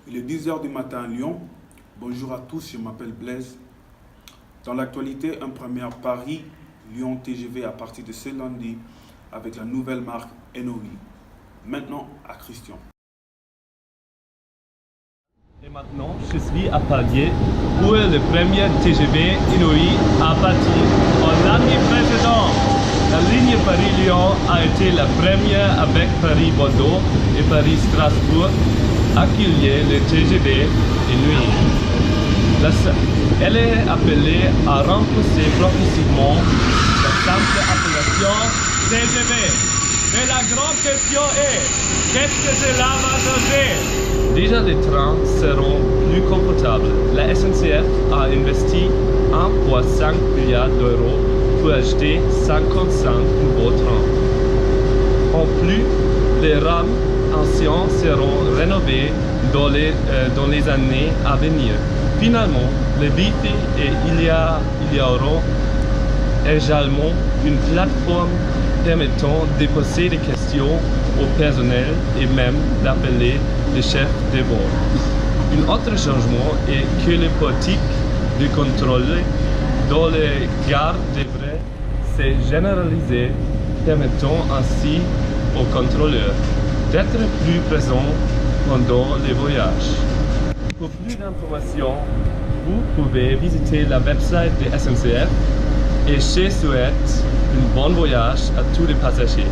Il est 10 h du matin à Lyon. Bonjour à tous, je m'appelle Blaise. Dans l'actualité, un premier Paris-Lyon TGV à partir de ce lundi avec la nouvelle marque Enori. Maintenant à Christian. Et maintenant, je suis à Palier, où le premier TGV Enori a parti en l'année précédente. La ligne Paris-Lyon a été la première avec Paris-Bordeaux et Paris-Strasbourg à accueillir le TGV Enori. Elle est appelée à remplacer progressivement la simple appellation TGV. Mais la grande question est, qu'est-ce que cela va changer? Déjà, les trains seront plus confortables. La SNCF a investi 1,5 milliard d'euros pour acheter 55 nouveaux trains. En plus, les rames anciennes seront rénovées dans les années à venir. Finalement, le BIT et il y aura également une plateforme permettant de poser des questions au personnel et même d'appeler le chef de bord. Un autre changement est que les politiques de contrôle dans les gares devraient se généraliser, permettant ainsi aux contrôleurs d'être plus présents pendant les voyages. Pour plus d'informations, vous pouvez visiter la website de SNCF et je souhaite un bon voyage à tous les passagers.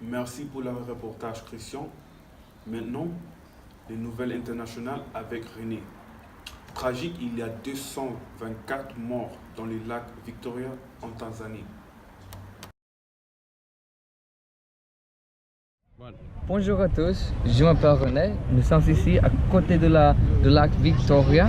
Merci pour le reportage Christian. Maintenant, les nouvelles internationales avec René. Tragique, il y a 224 morts dans le lac Victoria en Tanzanie. Bonjour à tous, je m'appelle René. Nous sommes ici à côté du lac Victoria.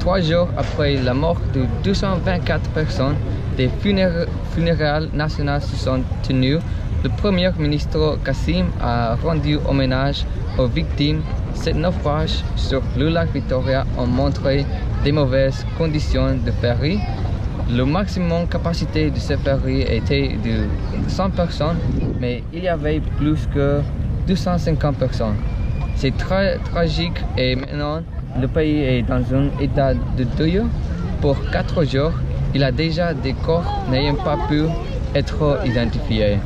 3 jours après la mort de 224 personnes, des funérailles nationales se sont tenues. Le Premier ministre Kassim a rendu hommage aux victimes. Cette naufrage sur le lac Victoria ont montré des mauvaises conditions de ferry. Le maximum capacité de ce ferry était de 100 personnes, mais il y avait plus que 250 personnes. C'est très tragique et maintenant le pays est dans un état de deuil. Pour 4 jours, il a déjà des corps n'ayant pas pu être identifiés.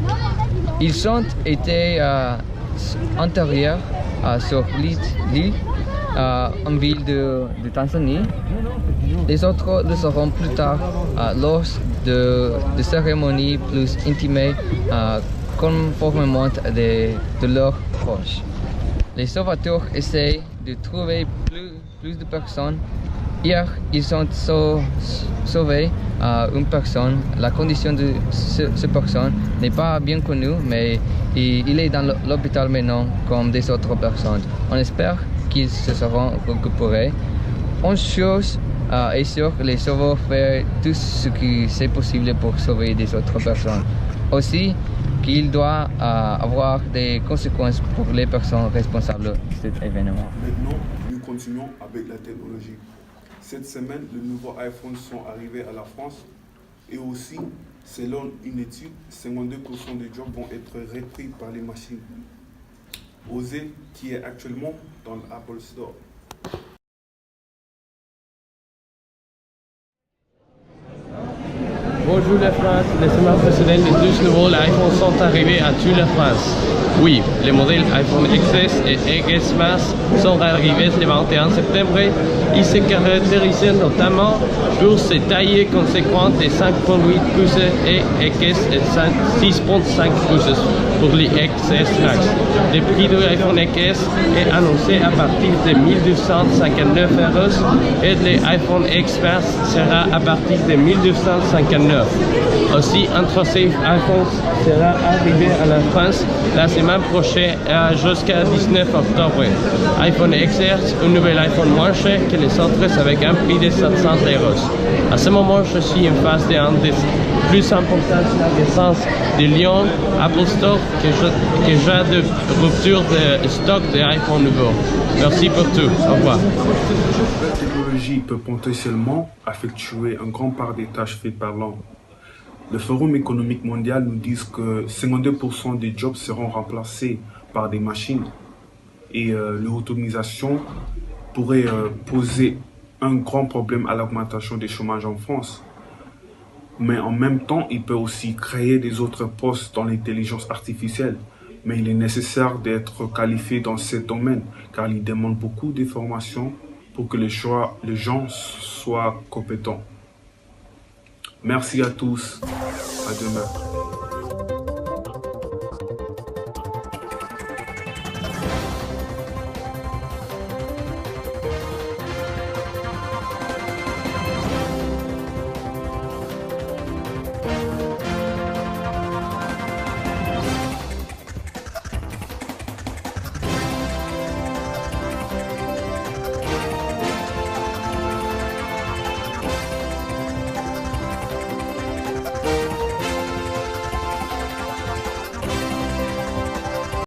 Ils ont été enterrés sur l'île en ville de Tanzanie. Les autres le seront plus tard lors de cérémonies plus intimes conformément de leurs proches. Les sauveteurs essaient de trouver plus de personnes. Hier, ils ont sauvé une personne. La condition de cette personne n'est pas bien connue, mais il est dans l'hôpital maintenant comme des autres personnes. On espère qu'ils se seront récupérés. Une chose est sûre, les sauveurs font tout ce qui est possible pour sauver des autres personnes. Aussi, qu'il doit avoir des conséquences pour les personnes responsables de cet événement. Maintenant, nous continuons avec la technologie. Cette semaine, les nouveaux iPhones sont arrivés à la France et aussi, selon une étude, 52% des jobs vont être repris par les machines. Osez, qui est actuellement dans l'Apple Store. Bonjour la France, la semaine précédente, les 2 nouveaux iPhones sont arrivés à toute la France. Oui, les modèles iPhone XS et XS Max sont arrivés le 21 septembre. Ils se caractérisent notamment pour ses tailles conséquentes de 5.8 pouces et XS et 6.5 pouces pour les XS Max. Le prix de l'iPhone XS est annoncé à partir de 1259 € et l'iPhone X Max sera à partir de 1259. Aussi, un troisième iPhone sera arrivé à la France la semaine prochaine jusqu'à 19 octobre. iPhone XR, un nouvel iPhone moins cher que les autres avec un prix de 700 €. À ce moment, je suis en face d'un des plus importants magasins de Lyon, Apple Store, que j'ai de rupture de stock d'iPhone nouveau. Merci pour tout. Au revoir. La technologie peut potentiellement effectuer une grande part des tâches faites par l'homme. Le Forum économique mondial nous dit que 52% des jobs seront remplacés par des machines et l'automatisation pourrait poser un grand problème à l'augmentation des chômages en France. Mais en même temps, il peut aussi créer des autres postes dans l'intelligence artificielle. Mais il est nécessaire d'être qualifié dans ce domaine car il demande beaucoup de formations pour que les gens soient compétents. Merci à tous. À demain.